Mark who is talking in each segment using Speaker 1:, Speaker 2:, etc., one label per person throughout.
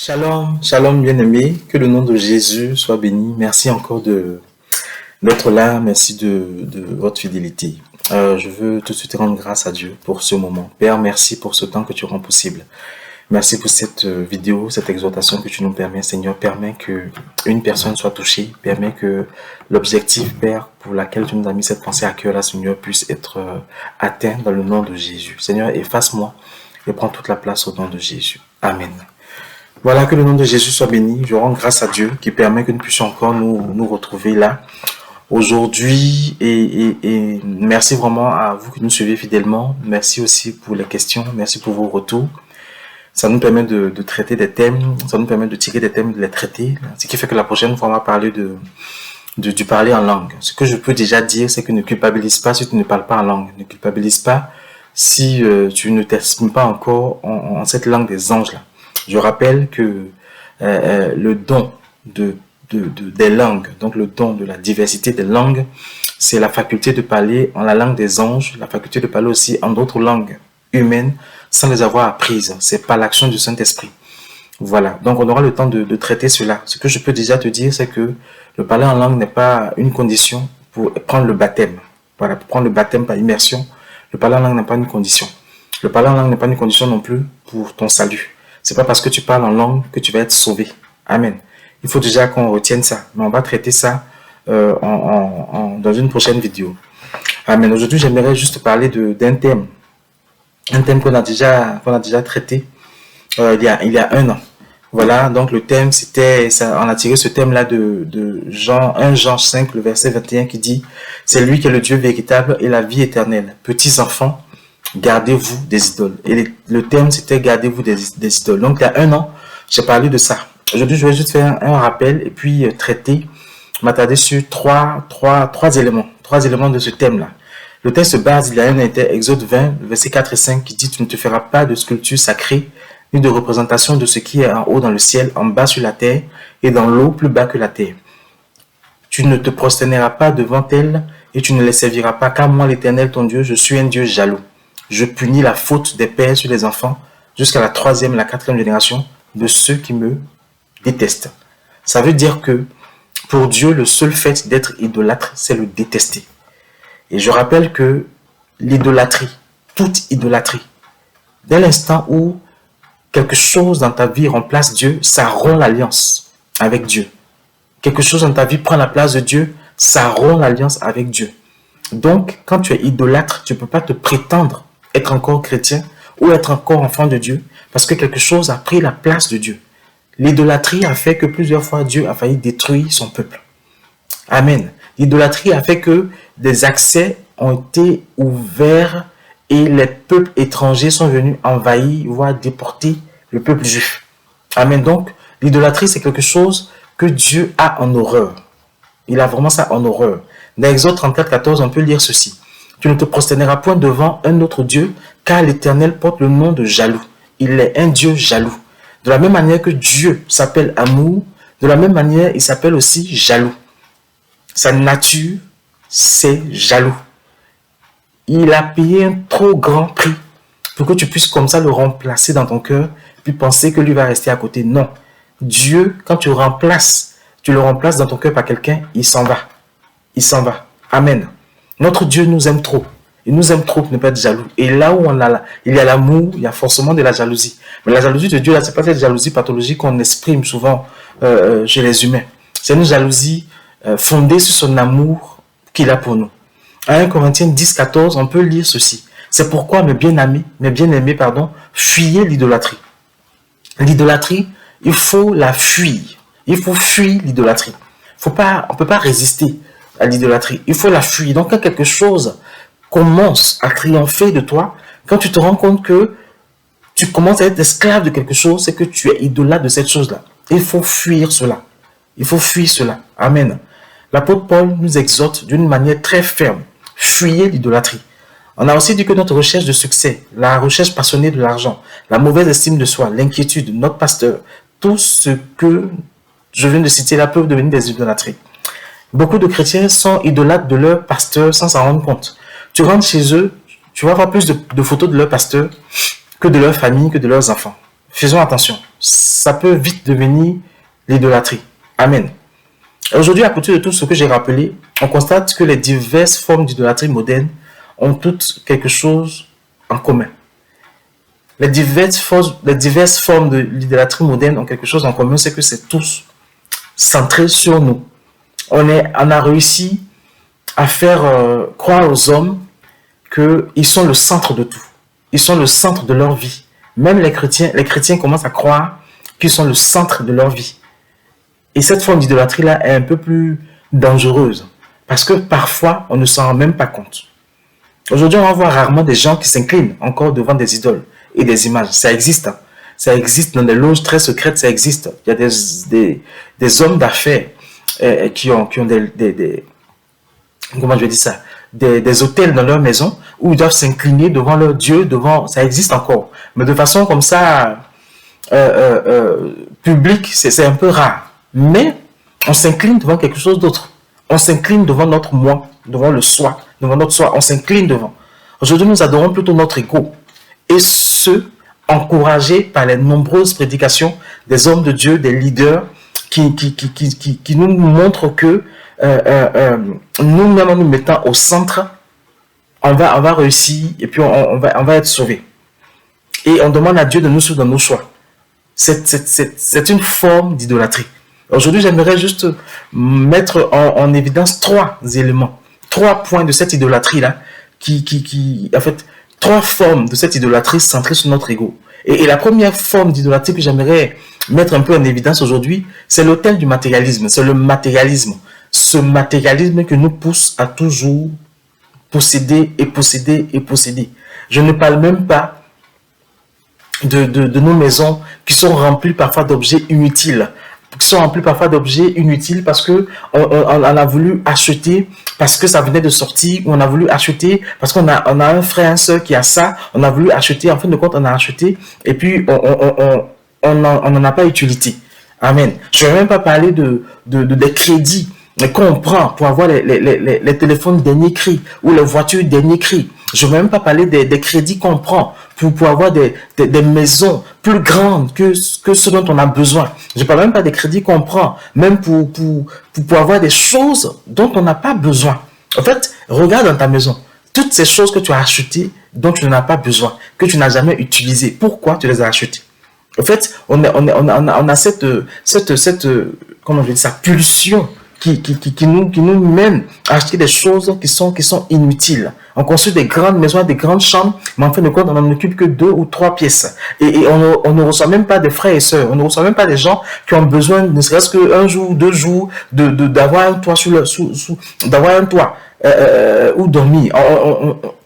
Speaker 1: Shalom, shalom bien-aimé, que le nom de Jésus soit béni. Merci encore d'être là, merci de votre fidélité. Je veux tout de suite rendre grâce à Dieu pour ce moment. Père, merci pour ce temps que tu rends possible. Merci pour cette vidéo, cette exhortation que tu nous permets, Seigneur. Permets que une personne soit touchée, permets que l'objectif, Père, pour laquelle tu nous as mis cette pensée à cœur, là, Seigneur, puisse être atteint dans le nom de Jésus. Seigneur, efface-moi et prends toute la place au nom de Jésus. Amen. Voilà, que le nom de Jésus soit béni. Je rends grâce à Dieu qui permet que nous puissions encore nous retrouver là aujourd'hui et merci vraiment à vous qui nous suivez fidèlement. Merci aussi pour les questions, merci pour vos retours. Ça nous permet de traiter des thèmes, ça nous permet de tirer des thèmes, de les traiter. Ce qui fait que la prochaine fois, on va parler du parler en langue. Ce que je peux déjà dire, c'est que ne culpabilise pas si tu ne parles pas en langue. Ne culpabilise pas si tu ne t'exprimes pas encore en cette langue des anges là. Je rappelle que le don des langues, donc le don de la diversité des langues, c'est la faculté de parler en la langue des anges, la faculté de parler aussi en d'autres langues humaines sans les avoir apprises. C'est par l'action du Saint-Esprit. Voilà, donc on aura le temps de traiter cela. Ce que je peux déjà te dire, c'est que le parler en langue n'est pas une condition pour prendre le baptême. Voilà, pour prendre le baptême par immersion, le parler en langue n'est pas une condition. Le parler en langue n'est pas une condition non plus pour ton salut. C'est pas parce que tu parles en langue que tu vas être sauvé. Amen. Il faut déjà qu'on retienne ça. Mais on va traiter ça dans une prochaine vidéo. Amen. Aujourd'hui, j'aimerais juste parler d'un thème. Un thème qu'on a déjà traité il y a un an. Voilà, donc le thème, on a tiré ce thème-là de 1 Jean 5, le verset 21 qui dit « C'est lui qui est le Dieu véritable et la vie éternelle. Petits enfants, gardez-vous des idoles. » Et le thème, c'était « Gardez-vous des idoles ». Donc, il y a un an, j'ai parlé de ça. Aujourd'hui, je vais juste faire un rappel et puis m'attarder sur trois éléments de ce thème-là. Le thème se base, il y a un était Exode 20, versets 4 et 5, qui dit « Tu ne te feras pas de sculpture sacrée, ni de représentation de ce qui est en haut dans le ciel, en bas sur la terre, et dans l'eau plus bas que la terre. Tu ne te prosterneras pas devant elles, et tu ne les serviras pas, car moi, l'Éternel, ton Dieu, je suis un Dieu jaloux. Je punis la faute des pères sur les enfants jusqu'à la 3e et la 4e génération de ceux qui me détestent. » Ça veut dire que pour Dieu, le seul fait d'être idolâtre, c'est le détester. Et je rappelle que l'idolâtrie, toute idolâtrie, dès l'instant où quelque chose dans ta vie remplace Dieu, ça rompt l'alliance avec Dieu. Quelque chose dans ta vie prend la place de Dieu, ça rompt l'alliance avec Dieu. Donc, quand tu es idolâtre, tu ne peux pas te prétendre être encore chrétien ou être encore enfant de Dieu parce que quelque chose a pris la place de Dieu. L'idolâtrie a fait que plusieurs fois Dieu a failli détruire son peuple. Amen. L'idolâtrie a fait que des accès ont été ouverts et les peuples étrangers sont venus envahir, voire déporter le peuple juif. Amen. Donc, l'idolâtrie, c'est quelque chose que Dieu a en horreur. Il a vraiment ça en horreur. Dans Exode 34, 14, on peut lire ceci. Tu ne te prosterneras point devant un autre Dieu, car l'Éternel porte le nom de jaloux. Il est un Dieu jaloux. De la même manière que Dieu s'appelle amour, de la même manière, il s'appelle aussi jaloux. Sa nature, c'est jaloux. Il a payé un trop grand prix pour que tu puisses comme ça le remplacer dans ton cœur, puis penser que lui va rester à côté. Non. Dieu, quand tu le remplaces dans ton cœur par quelqu'un, il s'en va. Il s'en va. Amen. Notre Dieu nous aime trop. Il nous aime trop pour ne pas être jaloux. Et là où il y a l'amour, il y a forcément de la jalousie. Mais la jalousie de Dieu, là, c'est pas cette jalousie pathologique qu'on exprime souvent chez les humains. C'est une jalousie fondée sur son amour qu'il a pour nous. À 1 Corinthiens 10, 14, on peut lire ceci. C'est pourquoi, mes bien-aimés, fuyez l'idolâtrie. L'idolâtrie, il faut la fuir. Il faut fuir l'idolâtrie. On ne peut pas résister à l'idolâtrie. Il faut la fuir. Donc, quand quelque chose commence à triompher de toi, quand tu te rends compte que tu commences à être esclave de quelque chose, c'est que tu es idolâtre de cette chose-là. Il faut fuir cela. Il faut fuir cela. Amen. L'apôtre Paul nous exhorte d'une manière très ferme. Fuyez l'idolâtrie. On a aussi dit que notre recherche de succès, la recherche passionnée de l'argent, la mauvaise estime de soi, l'inquiétude, notre pasteur, tout ce que je viens de citer là peuvent devenir des idolâtries. Beaucoup de chrétiens sont idolâtres de leur pasteur sans s'en rendre compte. Tu rentres chez eux, tu vas voir plus de photos de leur pasteur que de leur famille, que de leurs enfants. Faisons attention. ça peut vite devenir l'idolâtrie. Amen. Aujourd'hui, à partir de tout ce que j'ai rappelé, on constate que les diverses formes d'idolâtrie moderne ont toutes quelque chose en commun. Les diverses formes de l'idolâtrie moderne ont quelque chose en commun, c'est que c'est tous centré sur nous. On a réussi à faire croire aux hommes qu'ils sont le centre de tout. Ils sont le centre de leur vie. Même les chrétiens commencent à croire qu'ils sont le centre de leur vie. Et cette forme d'idolâtrie-là est un peu plus dangereuse. Parce que parfois, on ne s'en rend même pas compte. Aujourd'hui, on va voir rarement des gens qui s'inclinent encore devant des idoles et des images. Ça existe. Hein. Ça existe dans des loges très secrètes, ça existe. Il y a des hommes d'affaires qui ont comment je vais dire ça, des hôtels dans leur maison où ils doivent s'incliner devant leur Dieu, ça existe encore. Mais de façon comme ça, publique, c'est un peu rare. Mais on s'incline devant quelque chose d'autre. On s'incline devant notre moi, devant le soi, devant notre soi. On s'incline devant. Aujourd'hui, nous adorons plutôt notre ego. Et ce, encouragés par les nombreuses prédications des hommes de Dieu, des leaders, qui nous montrent que nous-mêmes, en nous mettant au centre, on va réussir et puis on va être sauvé. Et on demande à Dieu de nous suivre dans nos choix. C'est une forme d'idolâtrie. Aujourd'hui, j'aimerais juste mettre en évidence 3 éléments, 3 points de cette idolâtrie-là, en fait, 3 formes de cette idolâtrie centrée sur notre ego. Et la première forme d'idolâtrie que j'aimerais mettre un peu en évidence aujourd'hui, c'est l'autel du matérialisme, c'est le matérialisme. Ce matérialisme qui nous pousse à toujours posséder et posséder et posséder. Je ne parle même pas de nos maisons qui sont remplies parfois d'objets inutiles, parce que on a voulu acheter parce que ça venait de sortir, ou on a voulu acheter parce qu'on a un frère, un soeur qui a ça, on a voulu acheter, en fin de compte on a acheté et puis on n'en a pas utilité. Amen. Je ne vais même pas parler des crédits qu'on prend pour avoir les téléphones dernier cri ou les voitures dernier cri. Je ne vais même pas parler des crédits qu'on prend pour avoir des maisons plus grandes que ce dont on a besoin. Je ne parle même pas des crédits qu'on prend, même pour avoir des choses dont on n'a pas besoin. En fait, regarde dans ta maison. Toutes ces choses que tu as achetées dont tu n'en as pas besoin, que tu n'as jamais utilisées, pourquoi tu les as achetées? En fait, on a cette comment je dis ça, pulsion qui nous mène à acheter des choses qui sont inutiles. On construit des grandes maisons, des grandes chambres, mais en fin de compte, on n'en occupe que 2 ou 3 pièces. Et on ne reçoit même pas des frères et sœurs, on ne reçoit même pas des gens qui ont besoin, ne serait-ce qu'un jour, 2 jours, d'avoir un toit d'avoir un toit où dormir.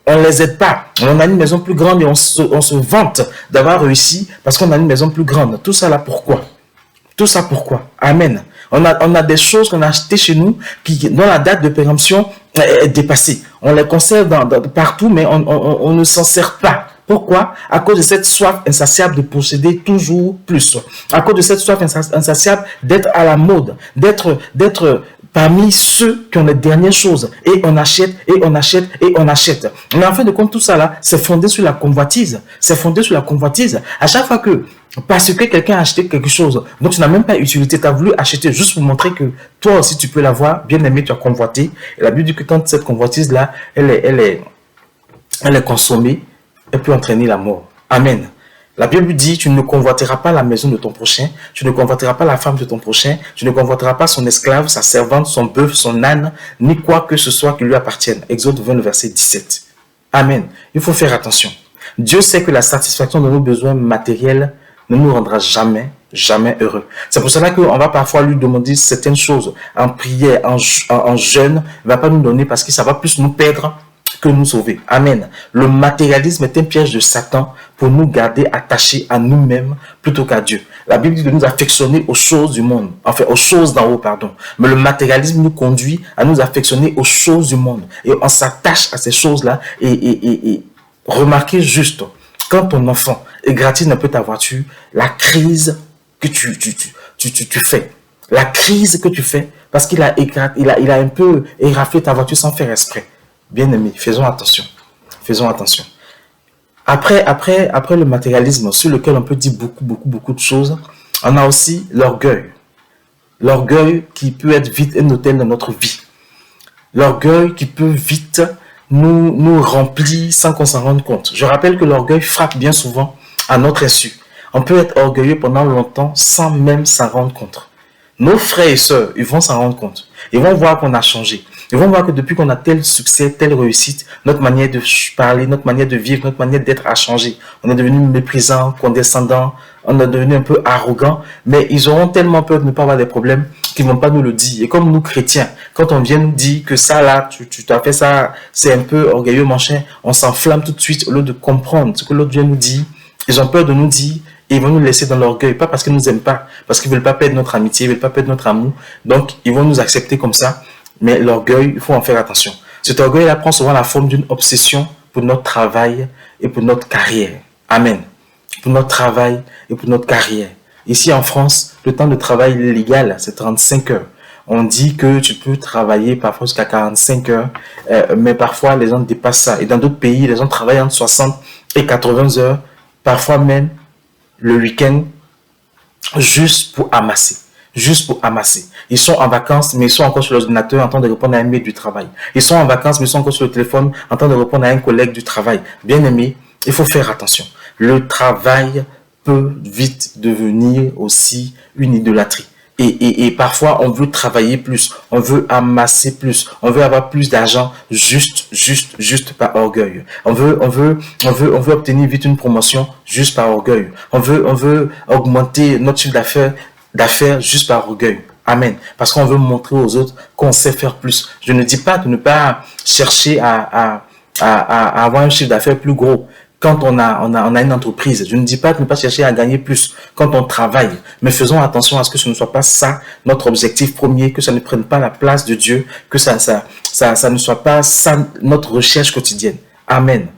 Speaker 1: On les aide pas. On a une maison plus grande et on se vante d'avoir réussi parce qu'on a une maison plus grande. Tout ça là, pourquoi? Tout ça pourquoi? Amen. On a des choses qu'on a achetées chez nous dont la date de péremption est dépassée. On les conserve partout, mais on ne s'en sert pas. Pourquoi? À cause de cette soif insatiable de posséder toujours plus. À cause de cette soif insatiable d'être à la mode, d'être parmi ceux qui ont les dernières choses. Et on achète, et on achète, et on achète. Mais en fin de compte, tout ça là, c'est fondé sur la convoitise. C'est fondé sur la convoitise. À chaque fois parce que quelqu'un a acheté quelque chose dont tu n'as même pas utilité, tu as voulu acheter juste pour montrer que toi aussi tu peux l'avoir, bien aimé, tu as convoité. Et la Bible dit que quand cette convoitise-là, elle est consommée, elle peut entraîner la mort. Amen. La Bible dit, tu ne convoiteras pas la maison de ton prochain, tu ne convoiteras pas la femme de ton prochain, tu ne convoiteras pas son esclave, sa servante, son bœuf, son âne, ni quoi que ce soit qui lui appartienne. Exode 20, verset 17. Amen. Il faut faire attention. Dieu sait que la satisfaction de nos besoins matériels ne nous rendra jamais heureux. C'est pour cela qu'on va parfois lui demander certaines choses en prière, en jeûne, il ne va pas nous donner parce que ça va plus nous perdre que nous sauver. Amen. Le matérialisme est un piège de Satan pour nous garder attachés à nous-mêmes plutôt qu'à Dieu. La Bible dit de nous affectionner aux choses du monde, enfin aux choses d'en haut, pardon. Mais le matérialisme nous conduit à nous affectionner aux choses du monde. Et on s'attache à ces choses-là et remarquez juste, quand ton enfant égratigne un peu ta voiture, la crise que tu fais, la crise que tu fais, parce qu'il a un peu éraflé ta voiture sans faire exprès. Bien aimé, faisons attention. Faisons attention. Après le matérialisme, sur lequel on peut dire beaucoup de choses, on a aussi l'orgueil. L'orgueil qui peut être vite un hôtel dans notre vie. L'orgueil qui peut vite nous remplir sans qu'on s'en rende compte. Je rappelle que l'orgueil frappe bien souvent à notre insu. On peut être orgueilleux pendant longtemps sans même s'en rendre compte. Nos frères et sœurs, ils vont s'en rendre compte. Ils vont voir qu'on a changé. Ils vont voir que depuis qu'on a tel succès, telle réussite, notre manière de parler, notre manière de vivre, notre manière d'être a changé. On est devenu méprisant, condescendant, on est devenu un peu arrogant, mais ils auront tellement peur de ne pas avoir des problèmes qu'ils ne vont pas nous le dire. Et comme nous, chrétiens, quand on vient nous dire que ça là, tu t'as fait ça, c'est un peu orgueilleux, mon cher, on s'enflamme tout de suite au lieu de comprendre ce que l'autre vient nous dire. Ils ont peur de nous dire et ils vont nous laisser dans l'orgueil, pas parce qu'ils ne nous aiment pas, parce qu'ils ne veulent pas perdre notre amitié, ils ne veulent pas perdre notre amour. Donc, ils vont nous accepter comme ça. Mais l'orgueil, il faut en faire attention. Cet orgueil-là prend souvent la forme d'une obsession pour notre travail et pour notre carrière. Amen. Pour notre travail et pour notre carrière. Ici en France, le temps de travail légal, c'est 35 heures. On dit que tu peux travailler parfois jusqu'à 45 heures, mais parfois les gens dépassent ça. Et dans d'autres pays, les gens travaillent entre 60 et 80 heures, parfois même le week-end, juste pour amasser. Juste pour amasser. Ils sont en vacances, mais ils sont encore sur l'ordinateur en train de répondre à un mail du travail. Ils sont en vacances, mais ils sont encore sur le téléphone en train de répondre à un collègue du travail. Bien aimé, il faut faire attention. Le travail peut vite devenir aussi une idolâtrie. Et parfois, on veut travailler plus, on veut amasser plus, on veut avoir plus d'argent juste par orgueil. On veut obtenir vite une promotion juste par orgueil. On veut augmenter notre chiffre d'affaires juste par orgueil. Amen. Parce qu'on veut montrer aux autres qu'on sait faire plus. Je ne dis pas de ne pas chercher à avoir un chiffre d'affaires plus gros quand on a une entreprise. Je ne dis pas de ne pas chercher à gagner plus quand on travaille. Mais faisons attention à ce que ce ne soit pas ça notre objectif premier, que ça ne prenne pas la place de Dieu, que ça ne soit pas ça notre recherche quotidienne. Amen.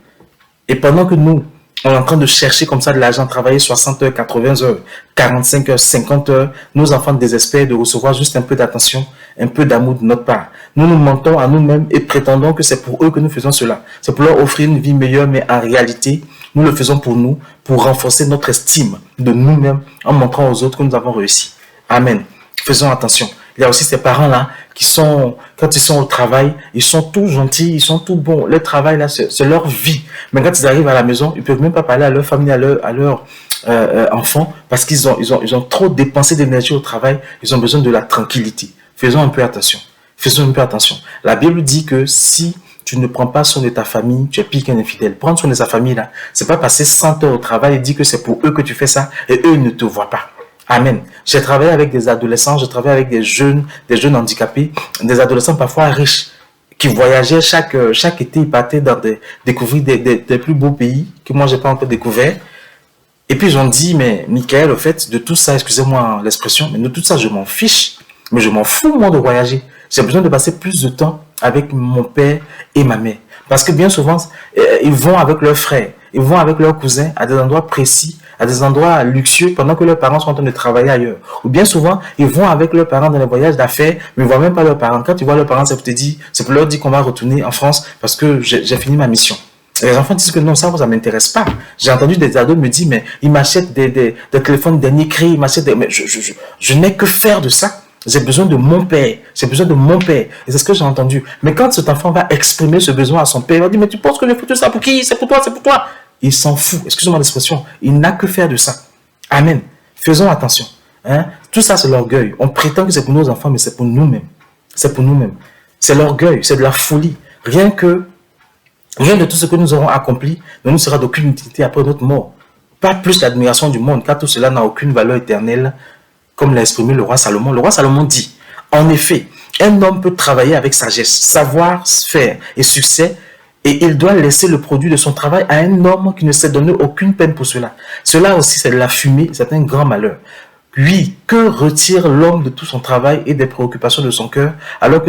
Speaker 1: Et pendant que nous, on est en train de chercher comme ça de l'argent, travailler 60 heures, 80 heures, 45 heures, 50 heures. Nos enfants désespèrent de recevoir juste un peu d'attention, un peu d'amour de notre part. Nous nous mentons à nous-mêmes et prétendons que c'est pour eux que nous faisons cela. C'est pour leur offrir une vie meilleure, mais en réalité, nous le faisons pour nous, pour renforcer notre estime de nous-mêmes en montrant aux autres que nous avons réussi. Amen. Faisons attention. Il y a aussi ces parents-là qui sont, quand ils sont au travail, ils sont tout gentils, ils sont tout bons. Le travail, là, c'est leur vie. Mais quand ils arrivent à la maison, ils ne peuvent même pas parler à leur famille, à leur enfants, parce qu'ils ont trop dépensé d'énergie au travail. Ils ont besoin de la tranquillité. Faisons un peu attention. Faisons un peu attention. La Bible dit que si tu ne prends pas soin de ta famille, tu es pire qu'un infidèle. Prendre soin de sa famille, là, c'est pas passer 100 heures au travail et dire que c'est pour eux que tu fais ça et eux, ils ne te voient pas. Amen. J'ai travaillé avec des adolescents, je travaille avec des jeunes handicapés, des adolescents parfois riches, qui voyageaient chaque été, ils partaient découvrir des plus beaux pays que moi, j'ai pas encore découvert. Et puis, ils ont dit, mais Michael, au fait, de tout ça, excusez-moi l'expression, mais de tout ça, je m'en fiche. Mais je m'en fous, moi, de voyager. J'ai besoin de passer plus de temps avec mon père et ma mère. Parce que bien souvent, ils vont avec leurs frères, ils vont avec leurs cousins à des endroits précis, à des endroits luxueux pendant que leurs parents sont en train de travailler ailleurs. Ou bien souvent, ils vont avec leurs parents dans les voyages d'affaires, mais ils ne voient même pas leurs parents. Quand ils voient leurs parents, c'est pour leur dire qu'on va retourner en France parce que j'ai fini ma mission. Et les enfants disent que non, ça ne m'intéresse pas. J'ai entendu des ados me dire, mais ils m'achètent des téléphones dernier cri, ils m'achètent mais je n'ai que faire de ça. J'ai besoin de mon père. J'ai besoin de mon père. Et c'est ce que j'ai entendu. Mais quand cet enfant va exprimer ce besoin à son père, il va dire, mais tu penses que je fais tout ça pour qui? C'est pour toi, c'est pour toi. Il s'en fout. Excusez-moi l'expression. Il n'a que faire de ça. Amen. Faisons attention. Hein? Tout ça, c'est l'orgueil. On prétend que c'est pour nos enfants, mais c'est pour nous-mêmes. C'est pour nous-mêmes. C'est l'orgueil. C'est de la folie. Rien de tout ce que nous aurons accompli ne nous sera d'aucune utilité après notre mort. Pas plus l'admiration du monde, car tout cela n'a aucune valeur éternelle, comme l'a exprimé le roi Salomon. Le roi Salomon dit, en effet, un homme peut travailler avec sagesse, savoir faire et succès, et il doit laisser le produit de son travail à un homme qui ne s'est donné aucune peine pour cela. Cela aussi, c'est de la fumée, c'est un grand malheur. Oui, que retire l'homme de tout son travail et des préoccupations de son cœur, alors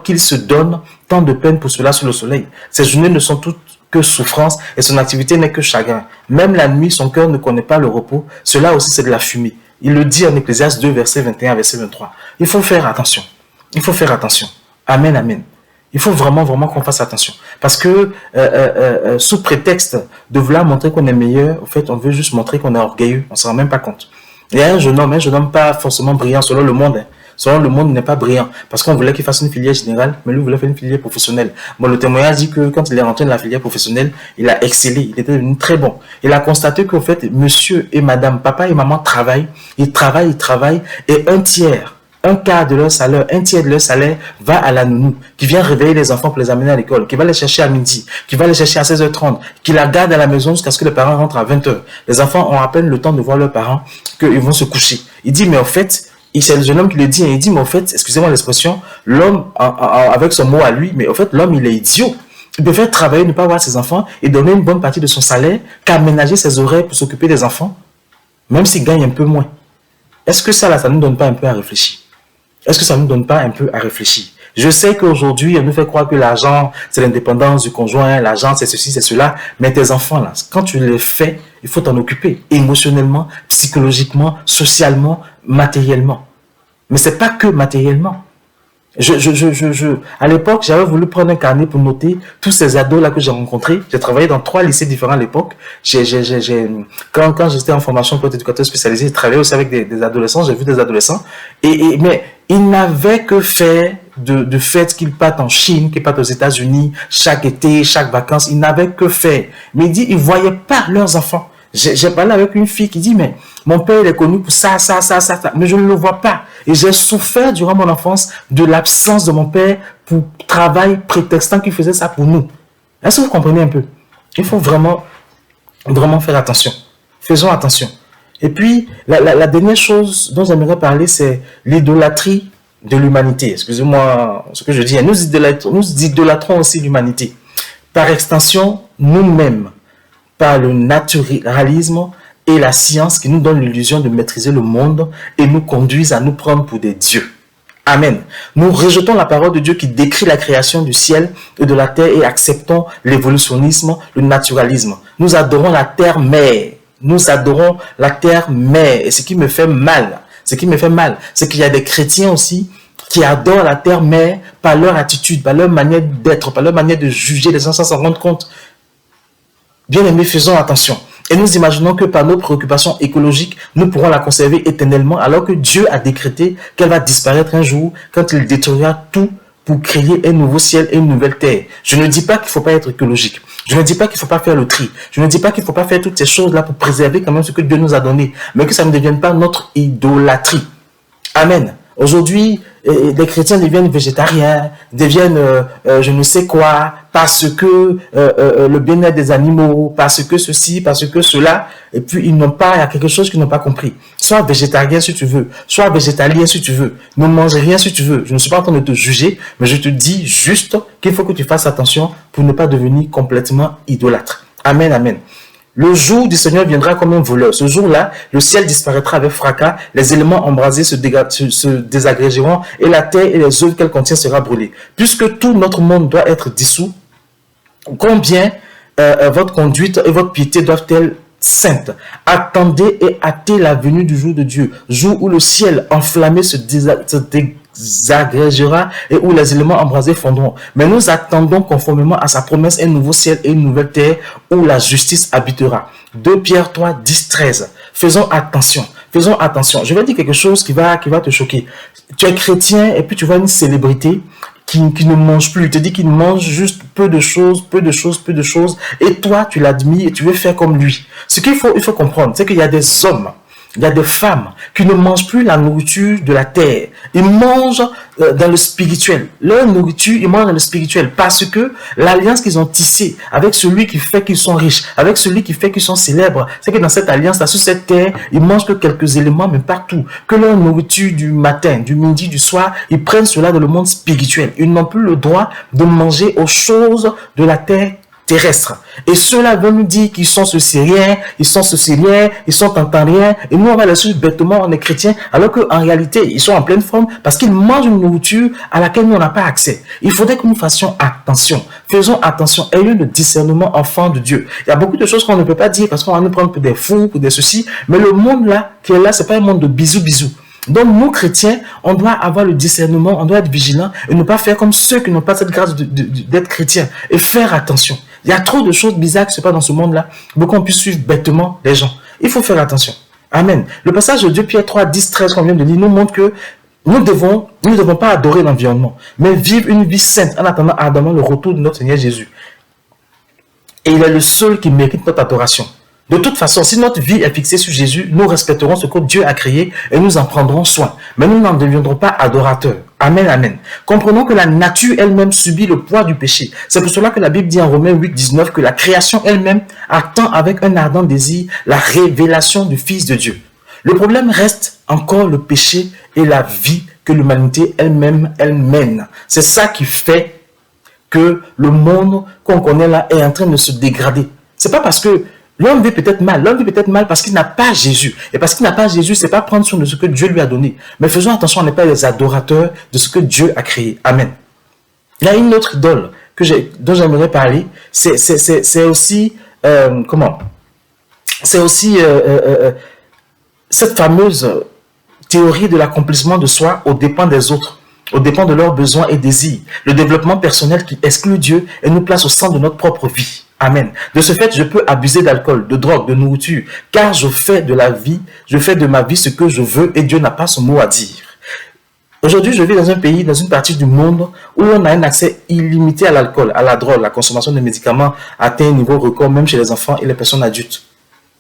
Speaker 1: qu'il se donne tant de peine pour cela sous le soleil. Ses journées ne sont toutes que souffrance et son activité n'est que chagrin. Même la nuit, son cœur ne connaît pas le repos. Cela aussi, c'est de la fumée. Il le dit en Ecclésiaste 2, verset 21, verset 23. Il faut faire attention. Il faut faire attention. Amen, amen. Il faut vraiment, vraiment qu'on fasse attention. Parce que sous prétexte de vouloir montrer qu'on est meilleur, en fait, on veut juste montrer qu'on est orgueilleux. On ne se rend même pas compte. Il y a un jeune homme pas forcément brillant selon le monde. Hein. Selon le monde, il n'est pas brillant. Parce qu'on voulait qu'il fasse une filière générale, mais lui voulait faire une filière professionnelle. Bon, le témoignage dit que quand il est rentré dans la filière professionnelle, il a excellé. Il était devenu très bon. Il a constaté qu'en fait, monsieur et madame, papa et maman travaillent. Ils travaillent. Et un quart de leur salaire, un tiers de leur salaire va à la nounou, qui vient réveiller les enfants pour les amener à l'école, qui va les chercher à midi, qui va les chercher à 16h30, qui la garde à la maison jusqu'à ce que les parents rentrent à 20h. Les enfants ont à peine le temps de voir leurs parents qu'ils vont se coucher. Il dit, mais en fait, c'est le jeune homme qui le dit, et il dit, mais en fait, excusez-moi l'expression, l'homme, avec son mot à lui, mais en fait, l'homme, il est idiot. Il préfère travailler, ne pas voir ses enfants et donner une bonne partie de son salaire qu'aménager ses oreilles pour s'occuper des enfants, même s'il gagne un peu moins. Est-ce que ça, là, ça ne nous donne pas un peu à réfléchir? Est-ce que ça ne nous donne pas un peu à réfléchir? Je sais qu'aujourd'hui, on nous fait croire que l'argent, c'est l'indépendance du conjoint, l'argent, c'est ceci, c'est cela. Mais tes enfants, là, quand tu les fais, il faut t'en occuper. Émotionnellement, psychologiquement, socialement, matériellement. Mais c'est pas que matériellement. À l'époque, j'avais voulu prendre un carnet pour noter tous ces ados-là que j'ai rencontrés. J'ai travaillé dans 3 lycées différents à l'époque. Quand j'étais en formation pour être éducateur spécialisé, j'ai travaillé aussi avec des adolescents. J'ai vu des adolescents. Mais ils n'avaient que faire de fait qu'ils partent en Chine, qu'ils partent aux États-Unis chaque été, chaque vacances. Ils n'avaient que faire. Mais il dit, ils voyaient pas leurs enfants. J'ai parlé avec une fille qui dit, mais mon père il est connu pour ça, mais je ne le vois pas. Et j'ai souffert durant mon enfance de l'absence de mon père pour travail prétextant qu'il faisait ça pour nous. Est-ce que vous comprenez un peu? Il faut vraiment, vraiment faire attention. Faisons attention. Et puis, la dernière chose dont j'aimerais parler, c'est l'idolâtrie de l'humanité. Excusez-moi ce que je dis. Nous idolâtrons aussi l'humanité. Par extension, nous-mêmes, par le naturalisme et la science qui nous donnent l'illusion de maîtriser le monde et nous conduisent à nous prendre pour des dieux. Amen. Nous rejetons la parole de Dieu qui décrit la création du ciel et de la terre et acceptons l'évolutionnisme, le naturalisme. Nous adorons la terre-mère. Nous adorons la terre-mère. Et ce qui me fait mal, c'est qu'il y a des chrétiens aussi qui adorent la terre-mère par leur attitude, par leur manière d'être, par leur manière de juger les gens sans s'en rendre compte. Bien-aimés, faisons attention. Et nous imaginons que par nos préoccupations écologiques, nous pourrons la conserver éternellement, alors que Dieu a décrété qu'elle va disparaître un jour quand il détruira tout pour créer un nouveau ciel et une nouvelle terre. Je ne dis pas qu'il ne faut pas être écologique. Je ne dis pas qu'il ne faut pas faire le tri. Je ne dis pas qu'il ne faut pas faire toutes ces choses-là pour préserver quand même ce que Dieu nous a donné. Mais que ça ne devienne pas notre idolâtrie. Amen. Aujourd'hui, les chrétiens deviennent végétariens, deviennent je ne sais quoi, parce que le bien-être des animaux, parce que ceci, parce que cela, et puis il y a quelque chose qu'ils n'ont pas compris. Sois végétarien si tu veux, sois végétalien si tu veux, ne mange rien si tu veux. Je ne suis pas en train de te juger, mais je te dis juste qu'il faut que tu fasses attention pour ne pas devenir complètement idolâtre. Amen, amen. Le jour du Seigneur viendra comme un voleur. Ce jour-là, le ciel disparaîtra avec fracas, les éléments embrasés se désagrégeront et la terre et les œuvres qu'elle contient sera brûlée. Puisque tout notre monde doit être dissous, combien votre conduite et votre piété doivent-elles saintes? Attendez et hâtez la venue du jour de Dieu, jour où le ciel enflammé se désagrégera et où les éléments embrasés fondront. Mais nous attendons conformément à sa promesse un nouveau ciel et une nouvelle terre où la justice habitera. 2 Pierre 3, 10, 13. Faisons attention. Faisons attention. Je vais dire quelque chose qui va te choquer. Tu es chrétien et puis tu vois une célébrité qui ne mange plus. Il te dit qu'il mange juste peu de choses. Et toi, tu l'admires et tu veux faire comme lui. Ce qu'il faut comprendre, c'est qu'il y a des hommes, il y a des femmes qui ne mangent plus la nourriture de la terre. Ils mangent dans le spirituel. Leur nourriture, ils mangent dans le spirituel parce que l'alliance qu'ils ont tissée avec celui qui fait qu'ils sont riches, avec celui qui fait qu'ils sont célèbres, c'est que dans cette alliance-là, sur cette terre, ils mangent que quelques éléments, mais pas tout. Que leur nourriture du matin, du midi, du soir, ils prennent cela dans le monde spirituel. Ils n'ont plus le droit de manger aux choses de la terre terrestre. Et ceux-là veulent nous dire qu'ils sont Syriens, ils sont Tantariens, et nous on va les suivre bêtement, on est chrétiens, alors qu'en réalité, ils sont en pleine forme parce qu'ils mangent une nourriture à laquelle nous on n'a pas accès. Il faudrait que nous fassions attention. Faisons attention. Ayons le discernement enfant de Dieu. Il y a beaucoup de choses qu'on ne peut pas dire parce qu'on va nous prendre pour des fous, pour des ceci, mais le monde là, qui est là, c'est pas un monde de bisous. Donc, nous, chrétiens, on doit avoir le discernement, on doit être vigilant et ne pas faire comme ceux qui n'ont pas cette grâce d'être chrétiens et faire attention. Il y a trop de choses bizarres qui se passent dans ce monde-là pour qu'on puisse suivre bêtement les gens. Il faut faire attention. Amen. Le passage de 2 Pierre 3, 10, 13 qu'on vient de lire nous montre que nous ne devons pas adorer l'environnement, mais vivre une vie sainte en attendant le retour de notre Seigneur Jésus. Et il est le seul qui mérite notre adoration. De toute façon, si notre vie est fixée sur Jésus, nous respecterons ce que Dieu a créé et nous en prendrons soin. Mais nous n'en deviendrons pas adorateurs. Amen, amen. Comprenons que la nature elle-même subit le poids du péché. C'est pour cela que la Bible dit en Romains 8, 19 que la création elle-même attend avec un ardent désir la révélation du Fils de Dieu. Le problème reste encore le péché et la vie que l'humanité elle-même elle mène. C'est ça qui fait que le monde qu'on connaît là est en train de se dégrader. C'est pas parce que l'homme vit peut-être mal. L'homme vit peut-être mal parce qu'il n'a pas Jésus. Et parce qu'il n'a pas Jésus, c'est pas prendre soin de ce que Dieu lui a donné. Mais faisons attention, on n'est pas les adorateurs de ce que Dieu a créé. Amen. Il y a une autre idole dont j'aimerais parler. C'est aussi cette fameuse théorie de l'accomplissement de soi aux dépens des autres, aux dépens de leurs besoins et désirs. Le développement personnel qui exclut Dieu et nous place au centre de notre propre vie. Amen. De ce fait, je peux abuser d'alcool, de drogue, de nourriture, car je fais de ma vie ce que je veux et Dieu n'a pas son mot à dire. Aujourd'hui, je vis dans un pays, dans une partie du monde où on a un accès illimité à l'alcool, à la drogue, la consommation de médicaments atteint un niveau record même chez les enfants et les personnes adultes.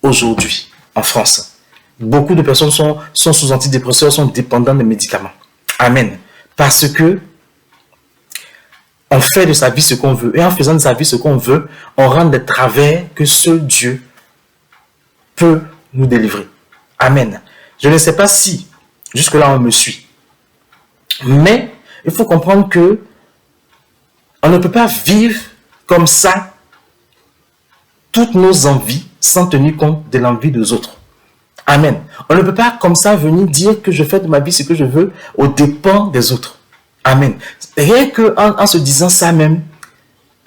Speaker 1: Aujourd'hui, en France, beaucoup de personnes sont sous antidépresseurs, sont dépendantes des médicaments. Amen. Parce que on fait de sa vie ce qu'on veut. Et en faisant de sa vie ce qu'on veut, on rend des travers que seul Dieu peut nous délivrer. Amen. Je ne sais pas si jusque-là on me suit. Mais il faut comprendre que on ne peut pas vivre comme ça toutes nos envies sans tenir compte de l'envie des autres. Amen. On ne peut pas comme ça venir dire que je fais de ma vie ce que je veux aux dépens des autres. Amen. Rien qu'en se disant ça même,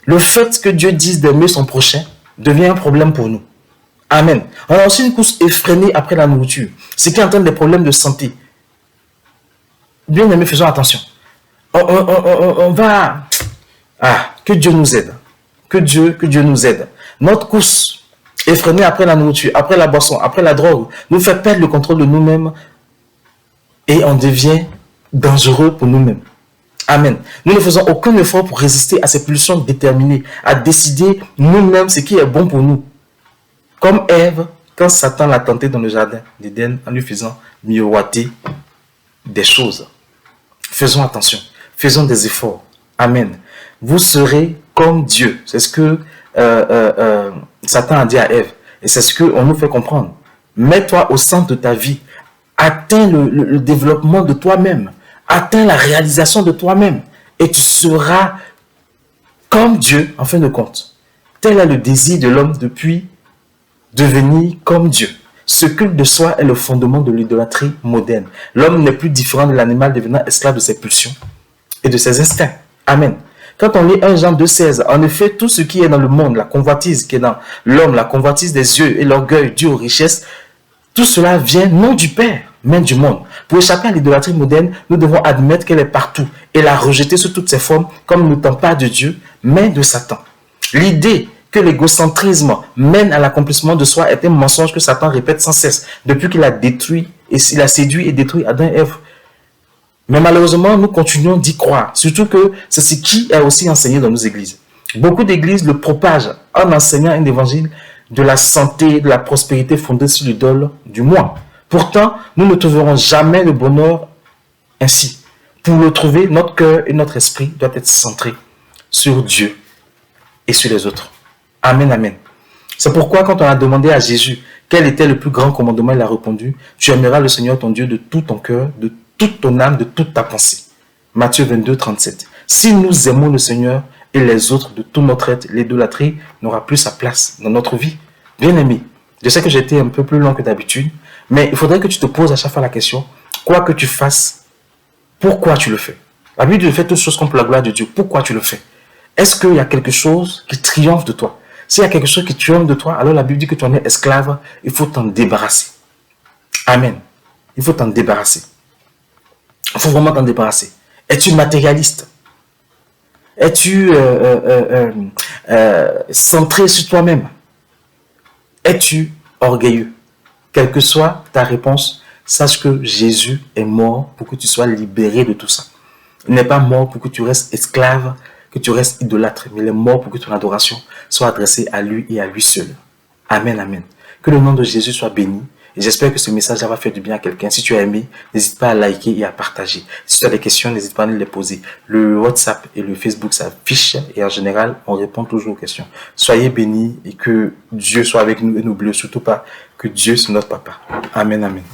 Speaker 1: le fait que Dieu dise d'aimer son prochain devient un problème pour nous. Amen. On a aussi une course effrénée après la nourriture, ce qui entraîne des problèmes de santé. Bien aimé, faisons attention. On va... que Dieu nous aide. Que Dieu nous aide. Notre course effrénée après la nourriture, après la boisson, après la drogue, nous fait perdre le contrôle de nous-mêmes et on devient dangereux pour nous-mêmes. Amen. Nous ne faisons aucun effort pour résister à ces pulsions déterminées, à décider nous-mêmes ce qui est bon pour nous. Comme Ève, quand Satan l'a tenté dans le jardin d'Éden en lui faisant miroiter des choses. Faisons attention. Faisons des efforts. Amen. Vous serez comme Dieu. C'est ce que Satan a dit à Ève. Et c'est ce qu'on nous fait comprendre. Mets-toi au centre de ta vie. Atteins le développement de toi-même. Atteins la réalisation de toi-même. Et tu seras comme Dieu en fin de compte. Tel est le désir de l'homme depuis devenir comme Dieu. Ce culte de soi est le fondement de l'idolâtrie moderne. L'homme n'est plus différent de l'animal devenant esclave de ses pulsions et de ses instincts. Amen. Quand on lit 1 Jean 2,16, en effet, tout ce qui est dans le monde, la convoitise qui est dans l'homme, la convoitise des yeux et l'orgueil dû aux richesses, tout cela vient non du Père, mais du monde. Pour échapper à l'idolâtrie moderne, nous devons admettre qu'elle est partout et la rejeter sous toutes ses formes comme n'étant pas de Dieu, mais de Satan. L'idée que l'égocentrisme mène à l'accomplissement de soi est un mensonge que Satan répète sans cesse depuis qu'il a séduit et détruit Adam et Ève. Mais malheureusement, nous continuons d'y croire, surtout que c'est ce qui est aussi enseigné dans nos églises. Beaucoup d'églises le propagent en enseignant un évangile de la santé, de la prospérité fondée sur l'idole du moi. Pourtant, nous ne trouverons jamais le bonheur ainsi. Pour le trouver, notre cœur et notre esprit doivent être centrés sur Dieu et sur les autres. Amen, amen. C'est pourquoi quand on a demandé à Jésus quel était le plus grand commandement, il a répondu, tu aimeras le Seigneur ton Dieu de tout ton cœur, de toute ton âme, de toute ta pensée. Matthieu 22, 37. Si nous aimons le Seigneur et les autres de tout notre être, l'idolâtrie n'aura plus sa place dans notre vie. Bien aimé, je sais que j'ai été un peu plus long que d'habitude, mais il faudrait que tu te poses à chaque fois la question, quoi que tu fasses, pourquoi tu le fais? La Bible dit de faire toutes choses comme pour la gloire de Dieu. Pourquoi tu le fais? Est-ce qu'il y a quelque chose qui triomphe de toi? S'il y a quelque chose qui triomphe de toi, alors la Bible dit que tu en es esclave, il faut t'en débarrasser. Amen. Il faut t'en débarrasser. Il faut vraiment t'en débarrasser. Es-tu matérialiste? Es-tu centré sur toi-même? Es-tu orgueilleux? Quelle que soit ta réponse, sache que Jésus est mort pour que tu sois libéré de tout ça. Il n'est pas mort pour que tu restes esclave, que tu restes idolâtre, mais il est mort pour que ton adoration soit adressée à lui et à lui seul. Amen, amen. Que le nom de Jésus soit béni. Et j'espère que ce message va faire du bien à quelqu'un. Si tu as aimé, n'hésite pas à liker et à partager. Si tu as des questions, n'hésite pas à nous les poser. Le WhatsApp et le Facebook s'affichent et en général, on répond toujours aux questions. Soyez bénis et que Dieu soit avec nous et n'oubliez surtout pas que Dieu c'est notre papa. Amen, amen.